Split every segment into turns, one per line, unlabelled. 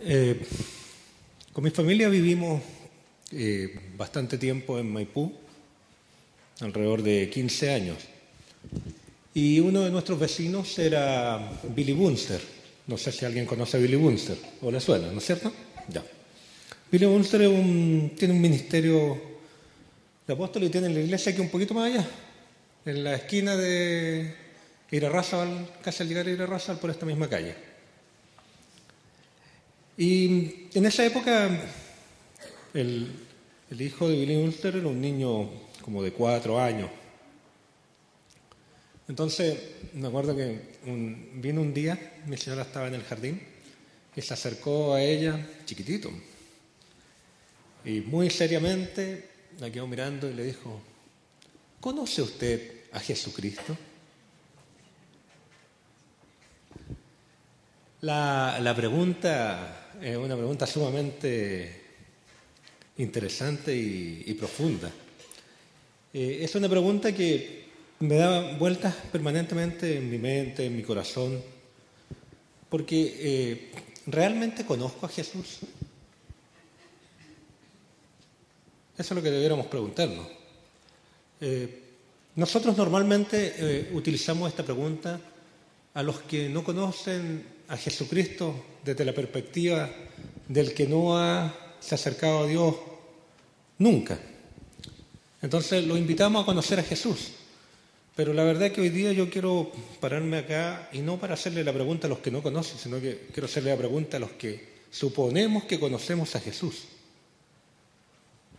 Eh, con mi familia vivimos bastante tiempo en Maipú, alrededor de 15 años. Y uno de nuestros vecinos era Billy Bunster. No sé si alguien conoce a Billy Bunster, o le suena, ¿no es cierto? Ya. Billy Bunster tiene un ministerio de apóstol y tiene la iglesia aquí un poquito más allá, en la esquina de Irarrázaval, casi al llegar a Irarrázaval, por esta misma calle. Y en esa época el hijo de Billy Bunster era un niño como de 4 años. Entonces, me acuerdo que vino un día, mi señora estaba en el jardín, y se acercó a ella, chiquitito, y muy seriamente la quedó mirando y le dijo: ¿conoce usted a Jesucristo? La pregunta es una pregunta sumamente interesante y profunda. Es una pregunta que me da vueltas permanentemente en mi mente, en mi corazón, porque ¿realmente conozco a Jesús? Eso es lo que debiéramos preguntarnos. Nosotros normalmente utilizamos esta pregunta a los que no conocen a Jesucristo desde la perspectiva del que no se ha acercado a Dios nunca. Entonces lo invitamos a conocer a Jesús. Pero la verdad es que hoy día yo quiero pararme acá y no para hacerle la pregunta a los que no conocen, sino que quiero hacerle la pregunta a los que suponemos que conocemos a Jesús.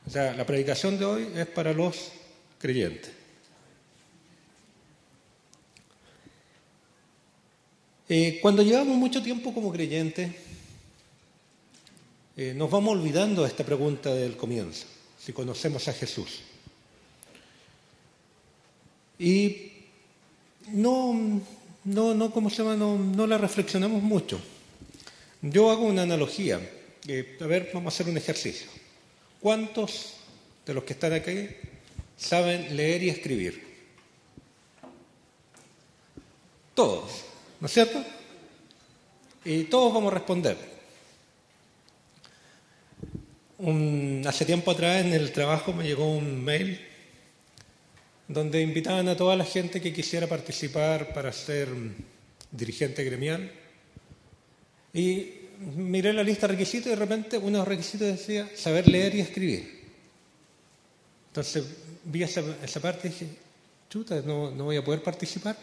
O sea, la predicación de hoy es para los creyentes. Cuando llevamos mucho tiempo como creyentes, nos vamos olvidando de esta pregunta del comienzo, si conocemos a Jesús. Y no la reflexionamos mucho. Yo hago una analogía. Vamos a hacer un ejercicio. ¿Cuántos de los que están aquí saben leer y escribir? Todos, ¿no es cierto? Y todos vamos a responder. Hace tiempo atrás en el trabajo me llegó un mail donde invitaban a toda la gente que quisiera participar para ser dirigente gremial. Y miré la lista de requisitos y de repente uno de los requisitos decía saber leer y escribir. Entonces vi esa parte y dije: chuta, no voy a poder participar.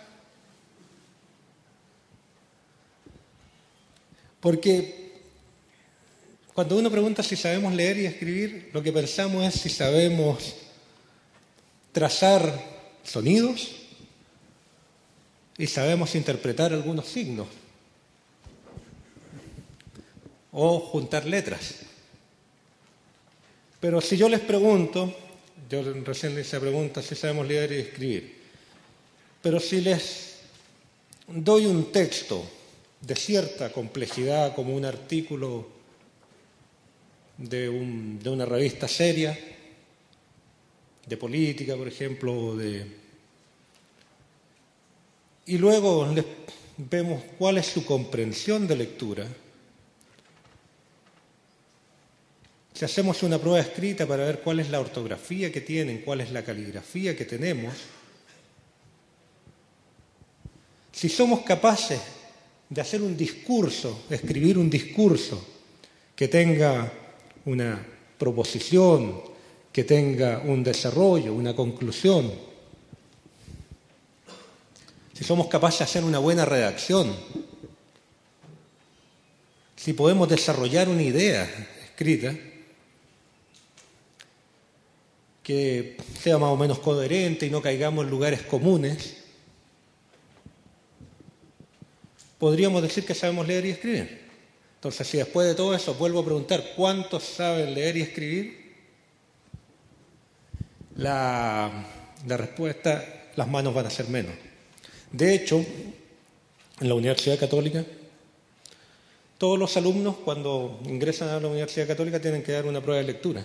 Porque cuando uno pregunta si sabemos leer y escribir, lo que pensamos es si sabemos trazar sonidos y sabemos interpretar algunos signos o juntar letras. Pero si yo les pregunto, yo recién le hice la pregunta si sabemos leer y escribir, pero si les doy un texto de cierta complejidad como un artículo de una revista seria, de política, por ejemplo, y luego vemos cuál es su comprensión de lectura. Si hacemos una prueba escrita para ver cuál es la ortografía que tienen, cuál es la caligrafía que tenemos, si somos capaces de hacer un discurso, escribir un discurso que tenga una proposición, que tenga un desarrollo, una conclusión, si somos capaces de hacer una buena redacción, si podemos desarrollar una idea escrita que sea más o menos coherente y no caigamos en lugares comunes, podríamos decir que sabemos leer y escribir. Entonces, si después de todo eso vuelvo a preguntar ¿cuántos saben leer y escribir? La respuesta, las manos van a ser menos. De hecho, en la Universidad Católica, todos los alumnos cuando ingresan a la Universidad Católica tienen que dar una prueba de lectura.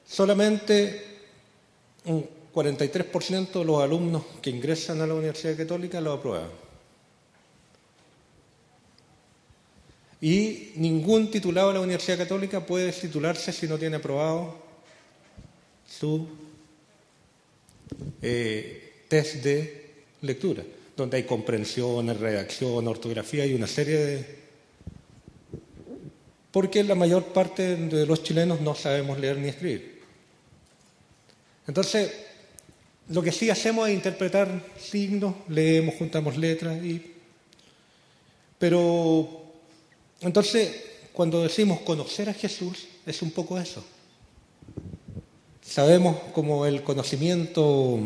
Solamente un 43% de los alumnos que ingresan a la Universidad Católica lo aprueban. Y ningún titulado de la Universidad Católica puede titularse si no tiene aprobado su test de lectura, donde hay comprensión, redacción, ortografía y una serie de... Porque la mayor parte de los chilenos no sabemos leer ni escribir. Entonces, lo que sí hacemos es interpretar signos, leemos, juntamos letras, pero entonces cuando decimos conocer a Jesús es un poco eso. Sabemos como el conocimiento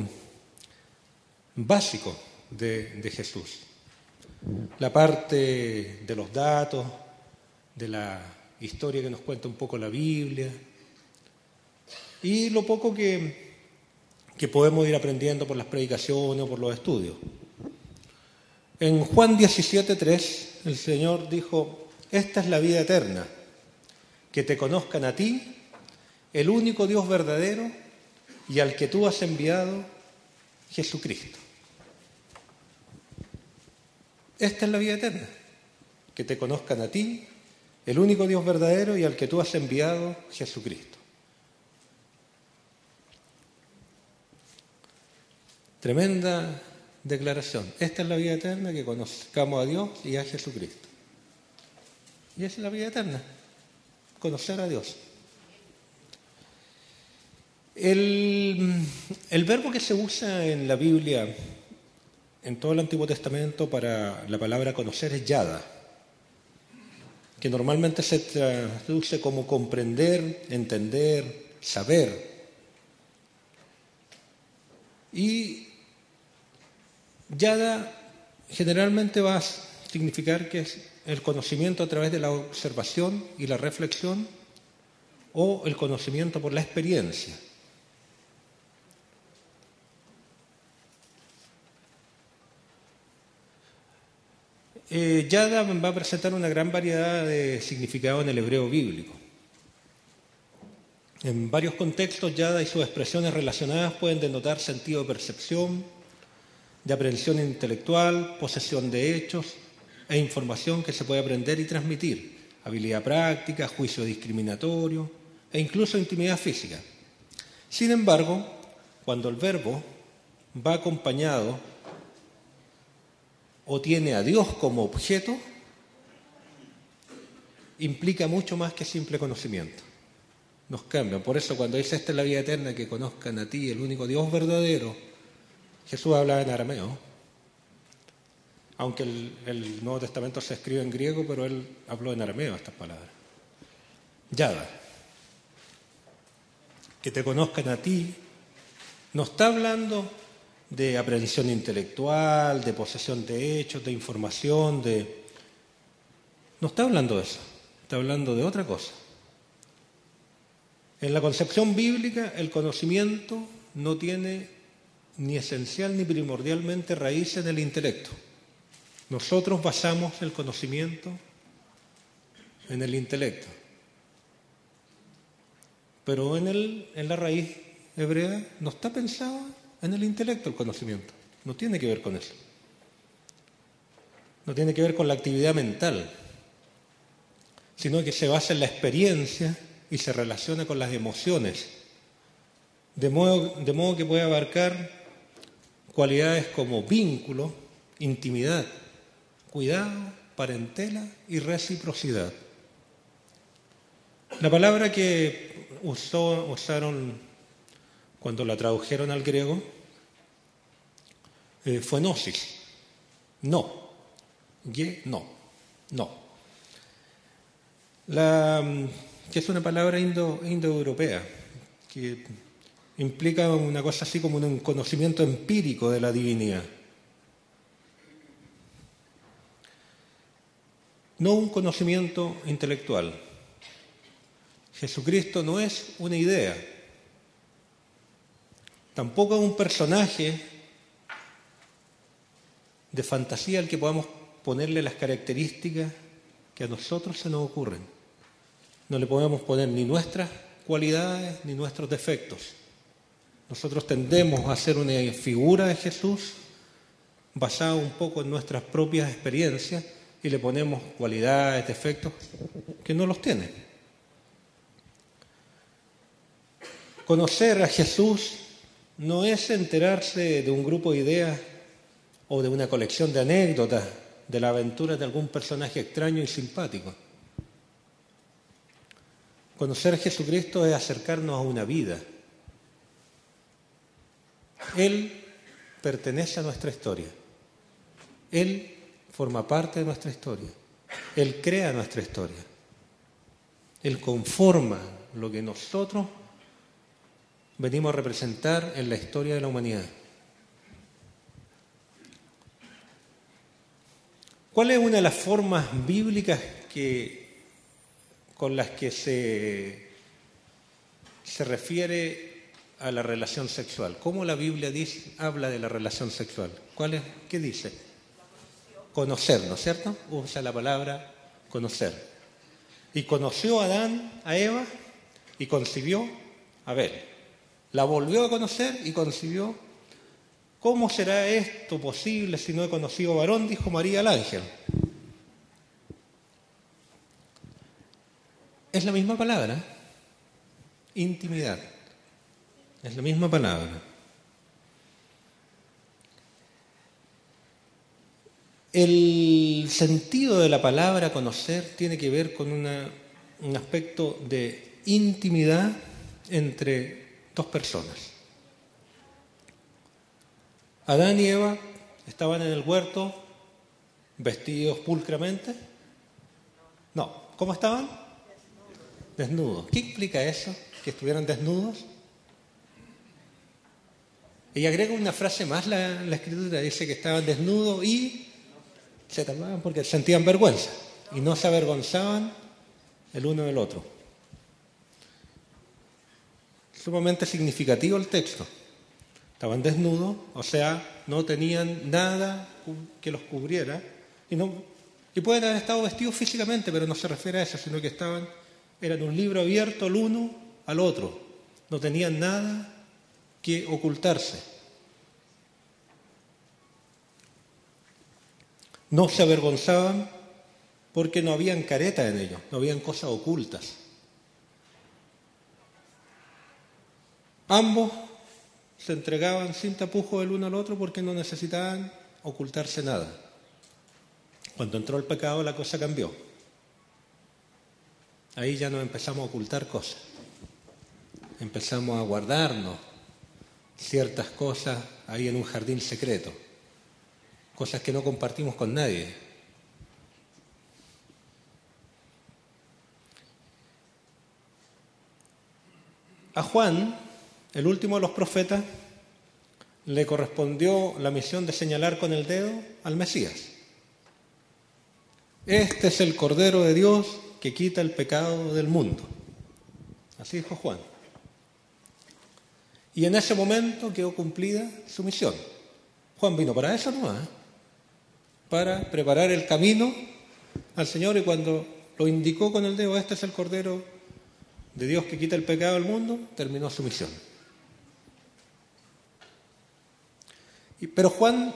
básico de Jesús. La parte de los datos, de la historia que nos cuenta un poco la Biblia y lo poco que podemos ir aprendiendo por las predicaciones o por los estudios. En Juan 17:3 el Señor dijo: esta es la vida eterna, que te conozcan a ti, el único Dios verdadero y al que tú has enviado, Jesucristo. Esta es la vida eterna, que te conozcan a ti, el único Dios verdadero y al que tú has enviado, Jesucristo. Tremenda declaración. Esta es la vida eterna, que conozcamos a Dios y a Jesucristo. Y esa es la vida eterna, conocer a Dios. El verbo que se usa en la Biblia, en todo el Antiguo Testamento, para la palabra conocer es yada, que normalmente se traduce como comprender, entender, saber. Y yada generalmente va a significar que es el conocimiento a través de la observación y la reflexión o el conocimiento por la experiencia. Yada va a presentar una gran variedad de significados en el hebreo bíblico. En varios contextos, yada y sus expresiones relacionadas pueden denotar sentido de percepción, de aprehensión intelectual, posesión de hechos e información que se puede aprender y transmitir, habilidad práctica, juicio discriminatorio e incluso intimidad física. Sin embargo, cuando el verbo va acompañado o tiene a Dios como objeto, implica mucho más que simple conocimiento. Nos cambian. Por eso cuando dice esta es la vida eterna, que conozcan a ti, el único Dios verdadero, Jesús hablaba en arameo, aunque el Nuevo Testamento se escribe en griego, pero él habló en arameo estas palabras. Yada, que te conozcan a ti, no está hablando de aprehensión intelectual, de posesión de hechos, de información, no está hablando de eso, está hablando de otra cosa. En la concepción bíblica, el conocimiento no tiene ni esencial ni primordialmente raíz en el intelecto. Nosotros basamos el conocimiento en el intelecto. Pero en la raíz hebrea no está pensado en el intelecto el conocimiento. No tiene que ver con eso. No tiene que ver con la actividad mental, sino que se basa en la experiencia y se relaciona con las emociones, de modo que puede abarcar cualidades como vínculo, intimidad, cuidado, parentela y reciprocidad. La palabra que usaron cuando la tradujeron al griego fue gnosis, no, que es una palabra indoeuropea, que implica una cosa así como un conocimiento empírico de la divinidad. No un conocimiento intelectual. Jesucristo no es una idea, tampoco es un personaje de fantasía al que podamos ponerle las características que a nosotros se nos ocurren. No le podemos poner ni nuestras cualidades ni nuestros defectos. Nosotros tendemos a hacer una figura de Jesús basada un poco en nuestras propias experiencias y le ponemos cualidades, defectos que no los tiene. Conocer a Jesús no es enterarse de un grupo de ideas o de una colección de anécdotas de la aventura de algún personaje extraño y simpático. Conocer a Jesucristo es acercarnos a una vida. Él pertenece a nuestra historia. Él forma parte de nuestra historia. Él crea nuestra historia. Él conforma lo que nosotros venimos a representar en la historia de la humanidad. ¿Cuál es una de las formas bíblicas con las que se refiere a la relación sexual? ¿Cómo la Biblia habla de la relación sexual? ¿Qué dice? Conocer, ¿no es cierto? Usa la palabra conocer. Y conoció Adán a Eva y concibió a Abel. La volvió a conocer y concibió. ¿Cómo será esto posible si no he conocido varón? Dijo María al ángel. Es la misma palabra, intimidad. Es la misma palabra. El sentido de la palabra conocer tiene que ver con un aspecto de intimidad entre dos personas. Adán y Eva estaban en el huerto vestidos pulcramente. No, ¿cómo estaban? Desnudos. ¿Qué implica eso? ¿Que estuvieran desnudos? Y agrega una frase más la Escritura, dice que estaban desnudos y se tapaban porque sentían vergüenza y no se avergonzaban el uno del otro. Sumamente significativo el texto. Estaban desnudos, o sea, no tenían nada que los cubriera y pueden haber estado vestidos físicamente, pero no se refiere a eso, sino que eran un libro abierto el uno al otro. No tenían nada que ocultarse. No se avergonzaban porque no habían caretas en ellos, no habían cosas ocultas. Ambos se entregaban sin tapujos el uno al otro porque no necesitaban ocultarse nada. Cuando entró el pecado la cosa cambió. Ahí ya nos empezamos a ocultar cosas. Empezamos a guardarnos ciertas cosas ahí en un jardín secreto. Cosas que no compartimos con nadie. A Juan, el último de los profetas, le correspondió la misión de señalar con el dedo al Mesías. Este es el Cordero de Dios que quita el pecado del mundo. Así dijo Juan. Y en ese momento quedó cumplida su misión. Juan vino para eso nomás, para preparar el camino al Señor, y cuando lo indicó con el dedo, este es el Cordero de Dios que quita el pecado del mundo, terminó su misión. Pero Juan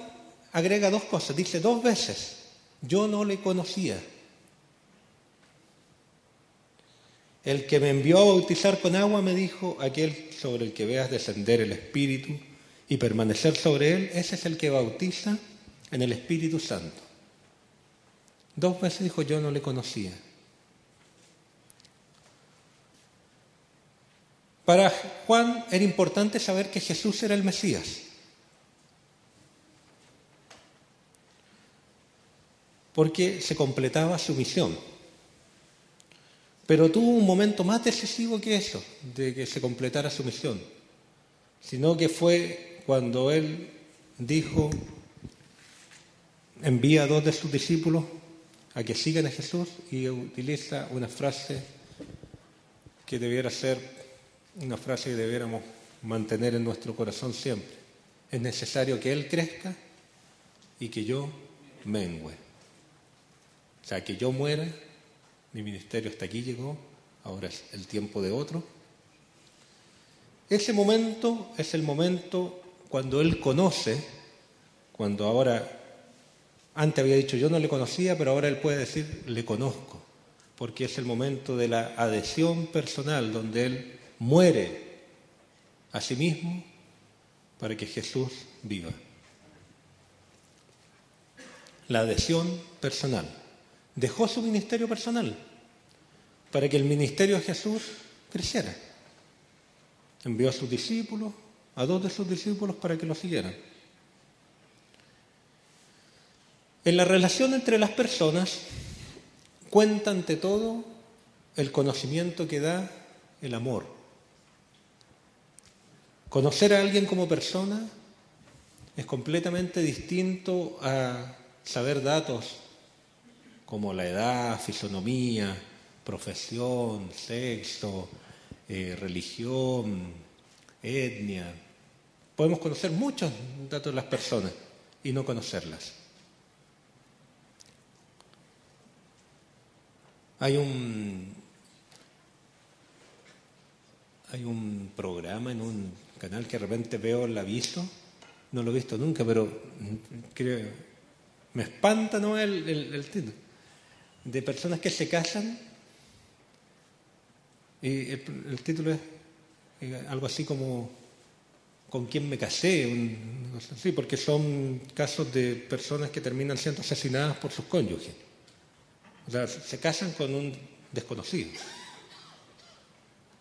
agrega dos cosas, dice 2 veces, yo no le conocía. El que me envió a bautizar con agua me dijo, aquel sobre el que veas descender el Espíritu y permanecer sobre él, ese es el que bautiza en el Espíritu Santo. 2 veces dijo, yo no le conocía. Para Juan era importante saber que Jesús era el Mesías. Porque se completaba su misión. Pero tuvo un momento más decisivo que eso, de que se completara su misión. Sino que fue cuando él dijo, envía a 2 de sus discípulos a que sigan a Jesús, y utiliza una frase que debiera ser una frase que debiéramos mantener en nuestro corazón siempre. Es necesario que Él crezca y que yo mengüe. O sea, que yo muera, mi ministerio hasta aquí llegó, ahora es el tiempo de otro. Ese momento es el momento cuando Él conoce, cuando ahora Antes había dicho yo no le conocía, pero ahora él puede decir le conozco, porque es el momento de la adhesión personal, donde él muere a sí mismo para que Jesús viva. La adhesión personal. Dejó su ministerio personal para que el ministerio de Jesús creciera. Envió a sus discípulos, a 2 de sus discípulos, para que lo siguieran. En la relación entre las personas cuenta ante todo el conocimiento que da el amor. Conocer a alguien como persona es completamente distinto a saber datos como la edad, fisonomía, profesión, sexo, religión, etnia. Podemos conocer muchos datos de las personas y no conocerlas. Hay un programa en un canal que de repente veo el aviso, no lo he visto nunca, pero creo, me espanta, ¿no?, el título, de personas que se casan, y el título es algo así como ¿con quién me casé? Sí, porque son casos de personas que terminan siendo asesinadas por sus cónyuges. O sea, se casan con un desconocido.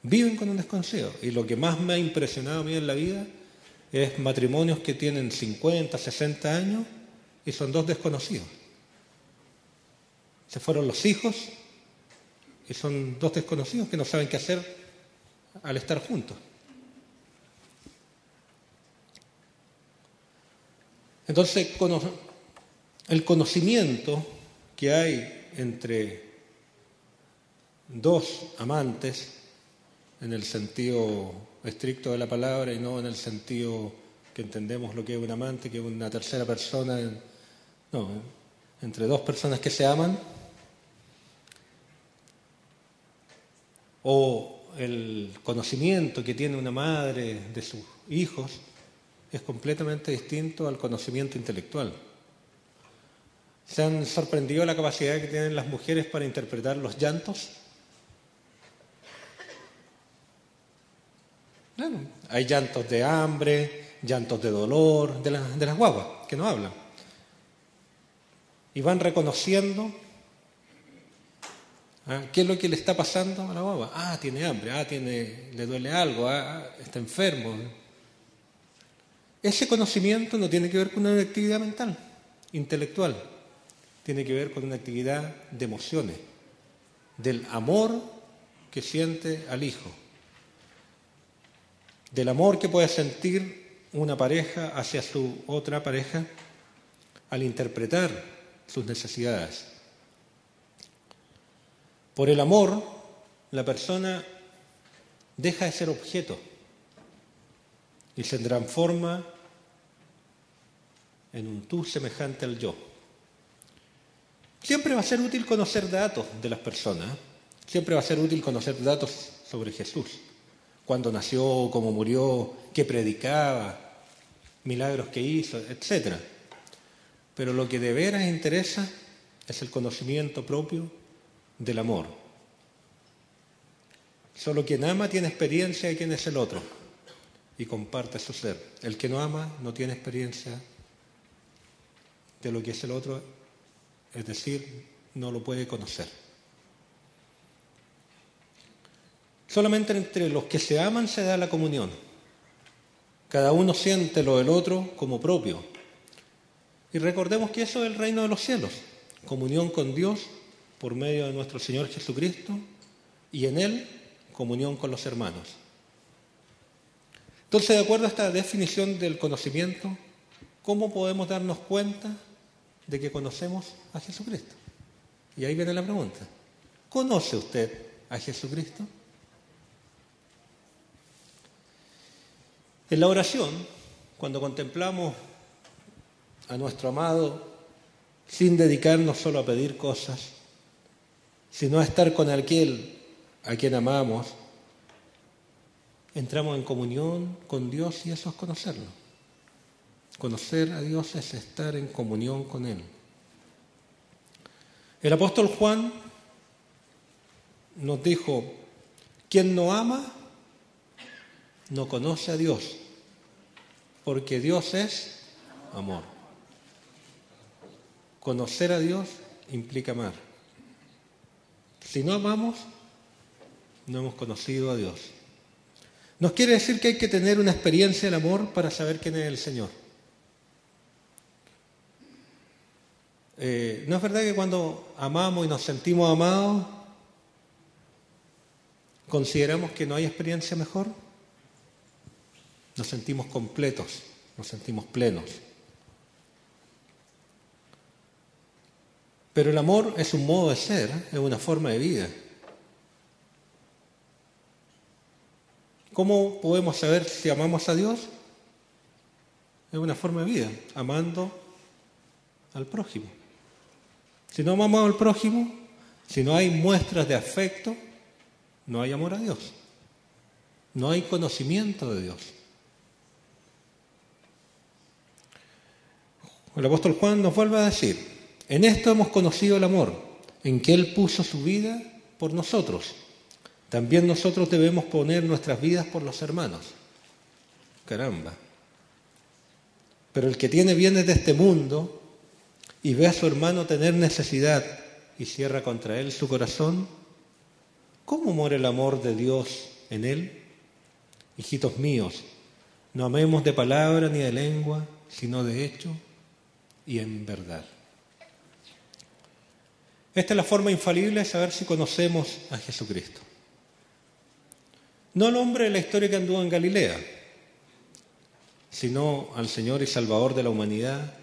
Viven con un desconocido. Y lo que más me ha impresionado a mí en la vida es matrimonios que tienen 50, 60 años y son 2 desconocidos. Se fueron los hijos y son 2 desconocidos que no saben qué hacer al estar juntos. Entonces, el conocimiento que hay entre 2 amantes, en el sentido estricto de la palabra y no en el sentido que entendemos lo que es un amante, que es una tercera persona, no, entre 2 personas que se aman, o el conocimiento que tiene una madre de sus hijos es completamente distinto al conocimiento intelectual. ¿Se han sorprendido la capacidad que tienen las mujeres para interpretar los llantos? Claro, hay llantos de hambre, llantos de dolor, de las guaguas, que no hablan. Y van reconociendo qué es lo que le está pasando a la guagua. Tiene hambre, le duele algo, está enfermo. Ese conocimiento no tiene que ver con una actividad mental, intelectual. Tiene que ver con una actividad de emociones, del amor que siente al hijo, del amor que puede sentir una pareja hacia su otra pareja al interpretar sus necesidades. Por el amor, la persona deja de ser objeto y se transforma en un tú semejante al yo. Siempre va a ser útil conocer datos de las personas, siempre va a ser útil conocer datos sobre Jesús, cuándo nació, cómo murió, qué predicaba, milagros que hizo, etc. Pero lo que de veras interesa es el conocimiento propio del amor. Solo quien ama tiene experiencia de quién es el otro y comparte su ser. El que no ama no tiene experiencia de lo que es el otro, es decir, no lo puede conocer. Solamente entre los que se aman se da la comunión. Cada uno siente lo del otro como propio. Y recordemos que eso es el reino de los cielos. Comunión con Dios por medio de nuestro Señor Jesucristo y en Él comunión con los hermanos. Entonces, de acuerdo a esta definición del conocimiento, ¿cómo podemos darnos cuenta de que conocemos a Jesucristo? Y ahí viene la pregunta. ¿Conoce usted a Jesucristo? En la oración, cuando contemplamos a nuestro amado, sin dedicarnos solo a pedir cosas, sino a estar con aquel a quien amamos, entramos en comunión con Dios y eso es conocerlo. Conocer a Dios es estar en comunión con Él. El apóstol Juan nos dijo, quien no ama, no conoce a Dios, porque Dios es amor. Conocer a Dios implica amar. Si no amamos, no hemos conocido a Dios. Nos quiere decir que hay que tener una experiencia del amor para saber quién es el Señor. ¿No es verdad que cuando amamos y nos sentimos amados, consideramos que no hay experiencia mejor? Nos sentimos completos, nos sentimos plenos. Pero el amor es un modo de ser, es una forma de vida. ¿Cómo podemos saber si amamos a Dios? Es una forma de vida, amando al prójimo. Si no amamos al prójimo, si no hay muestras de afecto, no hay amor a Dios. No hay conocimiento de Dios. El apóstol Juan nos vuelve a decir, en esto hemos conocido el amor, en que Él puso su vida por nosotros. También nosotros debemos poner nuestras vidas por los hermanos. Caramba. Pero el que tiene bienes de este mundo y ve a su hermano tener necesidad y cierra contra él su corazón, ¿cómo muere el amor de Dios en él? Hijitos míos, no amemos de palabra ni de lengua, sino de hecho y en verdad. Esta es la forma infalible de saber si conocemos a Jesucristo. No al hombre de la historia que anduvo en Galilea, sino al Señor y Salvador de la humanidad,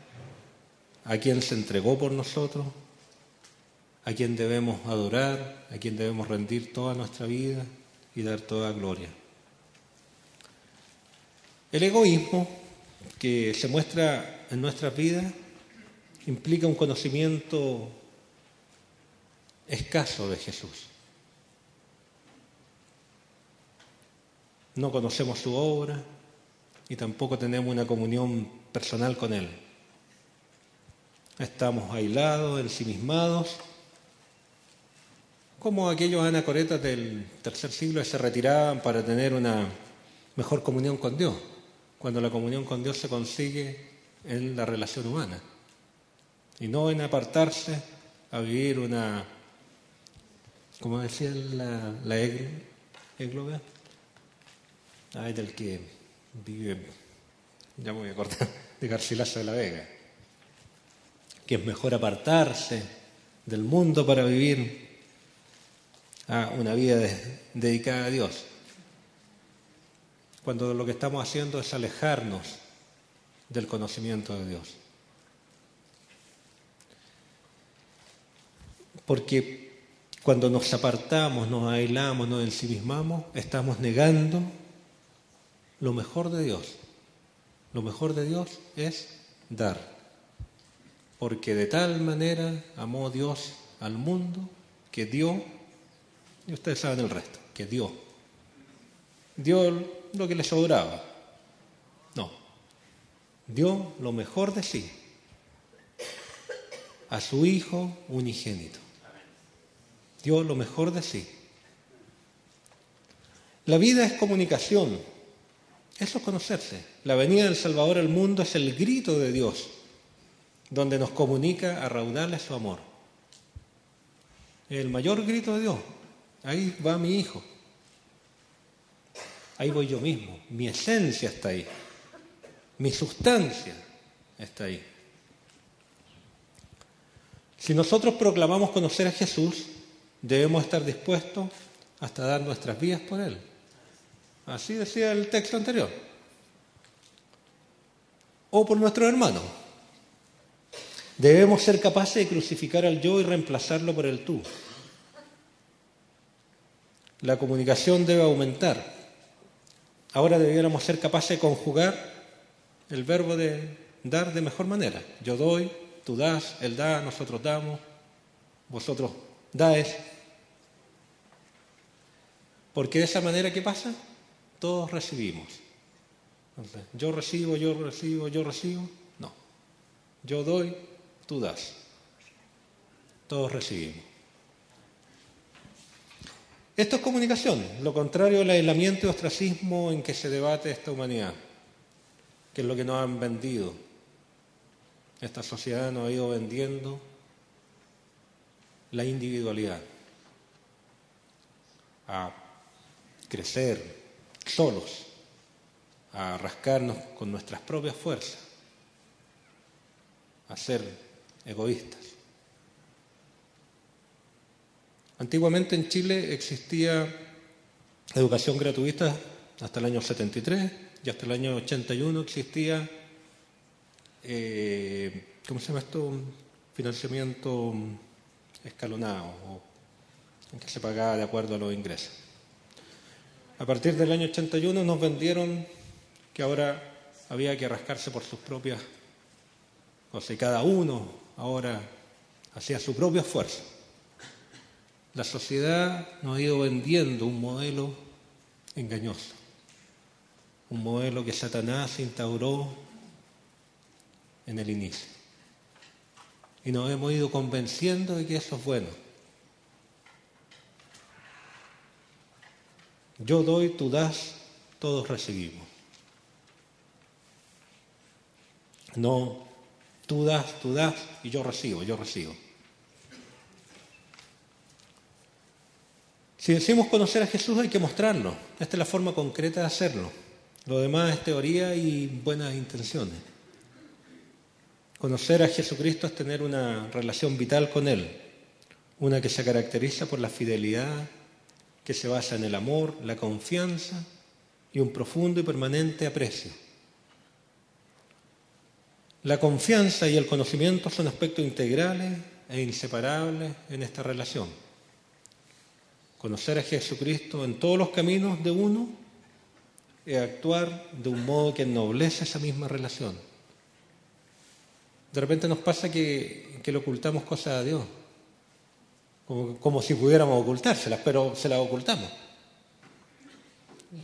a quien se entregó por nosotros, a quien debemos adorar, a quien debemos rendir toda nuestra vida y dar toda gloria. El egoísmo que se muestra en nuestras vidas implica un conocimiento escaso de Jesús. No conocemos su obra y tampoco tenemos una comunión personal con Él. Estamos aislados, ensimismados, como aquellos anacoretas del tercer siglo que se retiraban para tener una mejor comunión con Dios, cuando la comunión con Dios se consigue en la relación humana, y no en apartarse a vivir una, como decía la égloga, del que vive, ya me voy a cortar, de Garcilaso de la Vega, que es mejor apartarse del mundo para vivir una vida dedicada a Dios, cuando lo que estamos haciendo es alejarnos del conocimiento de Dios. Porque cuando nos apartamos, nos aislamos, nos ensimismamos, estamos negando lo mejor de Dios. Lo mejor de Dios es dar. Porque de tal manera amó Dios al mundo que dio, y ustedes saben el resto, que dio lo que le sobraba. No, dio lo mejor de sí a su Hijo unigénito. Dio lo mejor de sí. La vida es comunicación, eso es conocerse. La venida del Salvador al mundo es el grito de Dios, donde nos comunica a raudales su amor. El mayor grito de Dios. Ahí va mi Hijo. Ahí voy yo mismo. Mi esencia está ahí. Mi sustancia está ahí. Si nosotros proclamamos conocer a Jesús, debemos estar dispuestos hasta dar nuestras vidas por Él. Así decía el texto anterior. O por nuestros hermanos. Debemos ser capaces de crucificar al yo y reemplazarlo por el tú. La comunicación debe aumentar. Ahora debiéramos ser capaces de conjugar el verbo de dar de mejor manera. Yo doy, tú das, él da, nosotros damos, vosotros dais. Porque de esa manera, ¿qué pasa? Todos recibimos. Entonces, yo recibo, yo recibo, yo recibo. No. Yo doy, tú das. todos recibimos. Esto es comunicación, lo contrario al aislamiento y ostracismo en que se debate esta humanidad, que es lo que nos han vendido. Esta sociedad nos ha ido vendiendo la individualidad, a crecer solos, a rascarnos con nuestras propias fuerzas, a ser egoístas. Antiguamente en Chile existía educación gratuita hasta el año 73 y hasta el año 81 existía, ¿cómo se llama esto? Financiamiento escalonado, o en que se pagaba de acuerdo a los ingresos. A partir del año 81 nos vendieron que ahora había que rascarse por sus propias cosas y cada uno ahora hacía su propio esfuerzo. La sociedad nos ha ido vendiendo un modelo engañoso, un modelo que Satanás instauró en el inicio. Y nos hemos ido convenciendo de que eso es bueno. Yo doy, tú das, todos recibimos. No, tú das y yo recibo. Si decimos conocer a Jesús hay que mostrarlo. Esta es la forma concreta de hacerlo. Lo demás es teoría y buenas intenciones. Conocer a Jesucristo es tener una relación vital con Él, una que se caracteriza por la fidelidad, que se basa en el amor, la confianza y un profundo y permanente aprecio. La confianza y el conocimiento son aspectos integrales e inseparables en esta relación. Conocer a Jesucristo en todos los caminos de uno es actuar de un modo que ennoblece esa misma relación. De repente nos pasa que le ocultamos cosas a Dios, como si pudiéramos ocultárselas, pero se las ocultamos.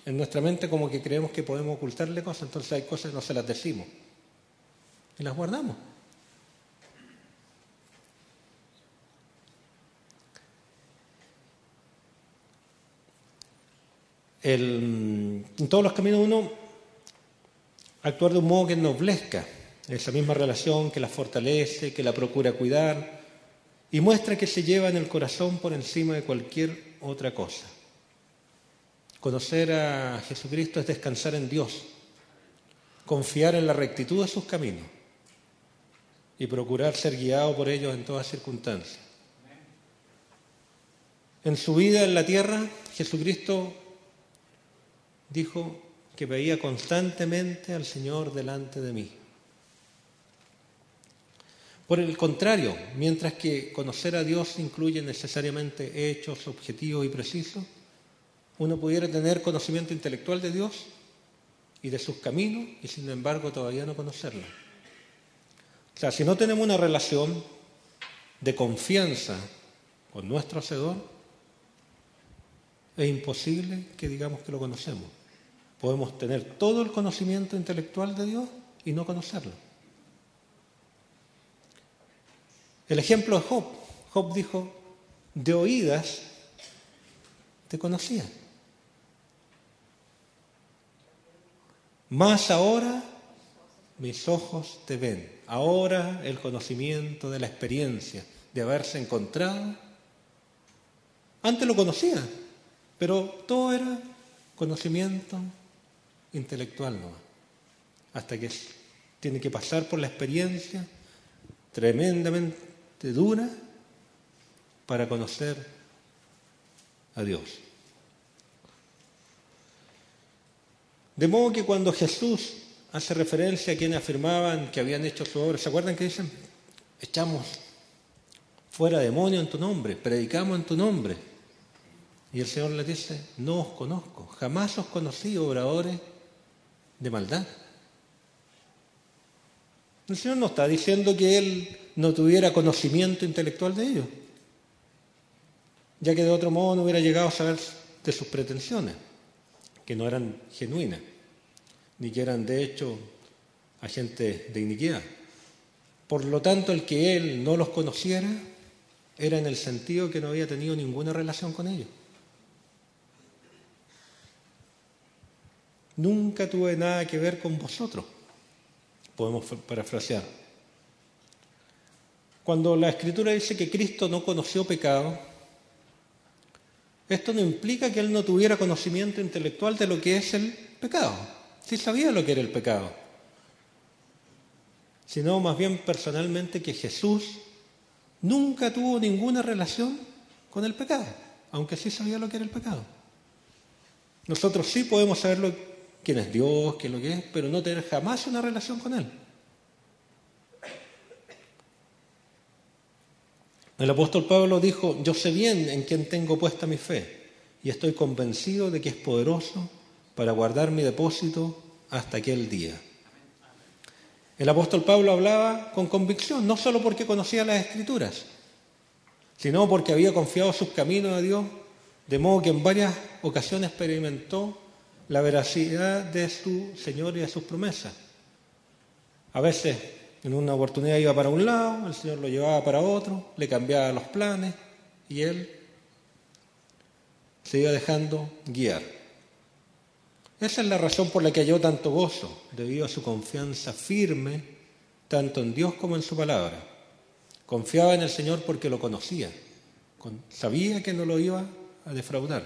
En nuestra mente como que creemos que podemos ocultarle cosas, entonces hay cosas que no se las decimos y las guardamos. En todos los caminos uno actuar de un modo que ennoblezca esa misma relación, que la fortalece, que la procura cuidar y muestra que se lleva en el corazón por encima de cualquier otra cosa. Conocer a Jesucristo es descansar en Dios, confiar en la rectitud de sus caminos y procurar ser guiado por ellos en todas circunstancias. En su vida en la tierra, Jesucristo dijo que veía constantemente al Señor delante de mí. Por el contrario, mientras que conocer a Dios incluye necesariamente hechos, objetivos y precisos, uno pudiera tener conocimiento intelectual de Dios y de sus caminos y sin embargo todavía no conocerlo. O sea, si no tenemos una relación de confianza con nuestro Hacedor, es imposible que digamos que lo conocemos. Podemos tener todo el conocimiento intelectual de Dios y no conocerlo. El ejemplo de Job. Job dijo, de oídas te conocía. Mas ahora mis ojos te ven. Ahora el conocimiento de la experiencia, de haberse encontrado. Antes lo conocía, pero todo era conocimiento intelectual, ¿no? Hasta que tiene que pasar por la experiencia tremendamente dura para conocer a Dios. De modo que cuando Jesús hace referencia a quienes afirmaban que habían hecho su obra, ¿se acuerdan que dicen? Echamos fuera demonios en tu nombre, predicamos en tu nombre. Y el Señor les dice, no os conozco, jamás os conocí, obradores de maldad. El Señor no está diciendo que Él no tuviera conocimiento intelectual de ellos, ya que de otro modo no hubiera llegado a saber de sus pretensiones, que no eran genuinas, ni que eran de hecho agentes de iniquidad. Por lo tanto, el que Él no los conociera era en el sentido que no había tenido ninguna relación con ellos. Nunca tuve nada que ver con vosotros, podemos parafrasear. Cuando la Escritura dice que Cristo no conoció pecado, esto no implica que Él no tuviera conocimiento intelectual de lo que es el pecado. Sí sabía lo que era el pecado. Sino más bien personalmente que Jesús nunca tuvo ninguna relación con el pecado, aunque sí sabía lo que era el pecado. Nosotros sí podemos saber quién es Dios, qué es lo que es, pero no tener jamás una relación con Él. El apóstol Pablo dijo: yo sé bien en quién tengo puesta mi fe y estoy convencido de que es poderoso para guardar mi depósito hasta aquel día. El apóstol Pablo hablaba con convicción, no solo porque conocía las Escrituras, sino porque había confiado sus caminos a Dios, de modo que en varias ocasiones experimentó la veracidad de su Señor y de sus promesas. A veces, en una oportunidad iba para un lado, el Señor lo llevaba para otro, le cambiaba los planes y él se iba dejando guiar. Esa es la razón por la que halló tanto gozo, debido a su confianza firme tanto en Dios como en su palabra. Confiaba en el Señor porque lo conocía, sabía que no lo iba a defraudar.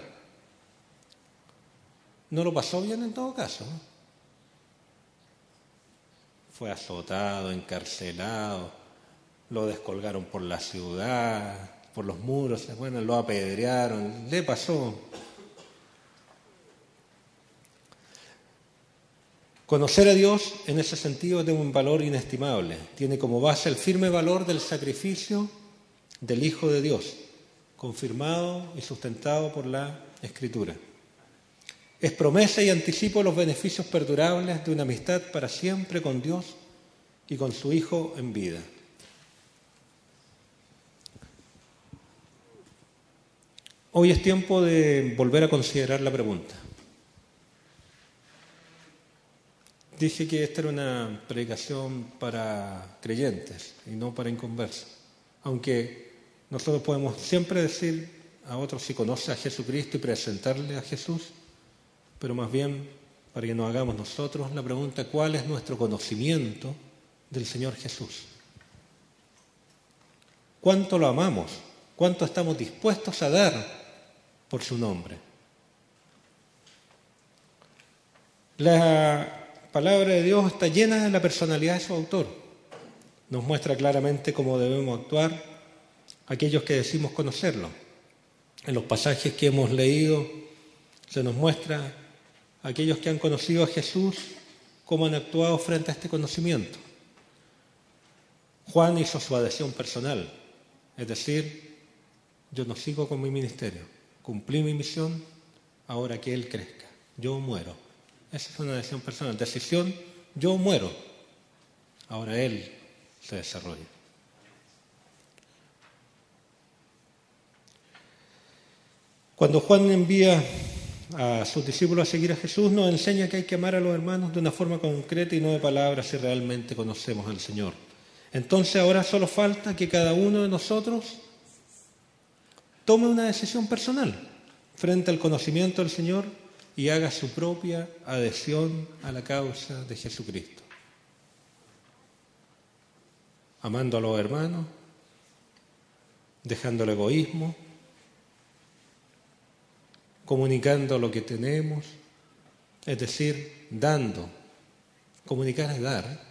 No lo pasó bien en todo caso, ¿no? Fue azotado, encarcelado, lo descolgaron por la ciudad, por los muros, bueno, lo apedrearon, le pasó. Conocer a Dios en ese sentido tiene un valor inestimable. Tiene como base el firme valor del sacrificio del Hijo de Dios, confirmado y sustentado por la Escritura. Es promesa y anticipo los beneficios perdurables de una amistad para siempre con Dios y con su Hijo en vida. Hoy es tiempo de volver a considerar la pregunta. Dije que esta era una predicación para creyentes y no para inconversos. Aunque nosotros podemos siempre decir a otros si conoce a Jesucristo y presentarle a Jesús, pero más bien para que nos hagamos nosotros la pregunta: ¿cuál es nuestro conocimiento del Señor Jesús? ¿Cuánto lo amamos? ¿Cuánto estamos dispuestos a dar por su nombre? La palabra de Dios está llena de la personalidad de su autor. Nos muestra claramente cómo debemos actuar aquellos que decimos conocerlo. En los pasajes que hemos leído se nos muestra a aquellos que han conocido a Jesús cómo han actuado frente a este conocimiento. Juan hizo su adhesión personal, es decir, yo no sigo con mi ministerio, cumplí mi misión, ahora que Él crezca, yo muero. Esa es una decisión personal, decisión, yo muero, ahora Él se desarrolla. Cuando Juan envía a sus discípulos a seguir a Jesús, nos enseña que hay que amar a los hermanos de una forma concreta y no de palabras si realmente conocemos al Señor. Entonces ahora solo falta que cada uno de nosotros tome una decisión personal frente al conocimiento del Señor y haga su propia adhesión a la causa de Jesucristo. Amando a los hermanos, dejando el egoísmo, comunicando lo que tenemos, es decir, dando. Comunicar es dar.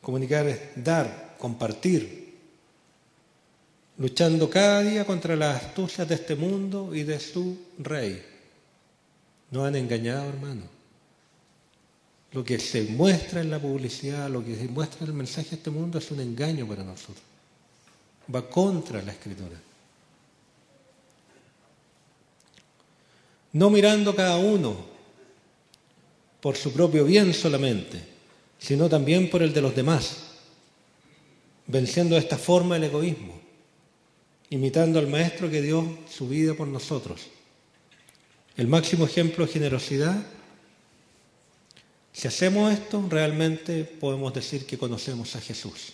Comunicar es dar, compartir. Luchando cada día contra las astucias de este mundo y de su rey. Nos han engañado, hermano. Lo que se muestra en la publicidad, lo que se muestra en el mensaje de este mundo es un engaño para nosotros. Va contra la Escritura. No mirando cada uno por su propio bien solamente, sino también por el de los demás, venciendo de esta forma el egoísmo, imitando al Maestro que dio su vida por nosotros. El máximo ejemplo de generosidad. Si hacemos esto, realmente podemos decir que conocemos a Jesús.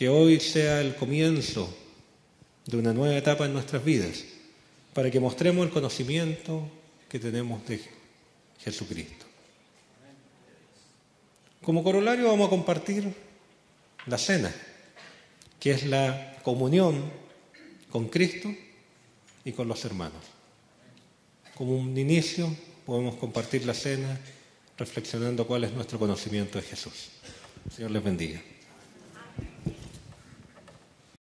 que hoy sea el comienzo de una nueva etapa en nuestras vidas, para que mostremos el conocimiento que tenemos de Jesucristo. Como corolario vamos a compartir la cena, que es la comunión con Cristo y con los hermanos. Como un inicio podemos compartir la cena reflexionando cuál es nuestro conocimiento de Jesús. El Señor les bendiga.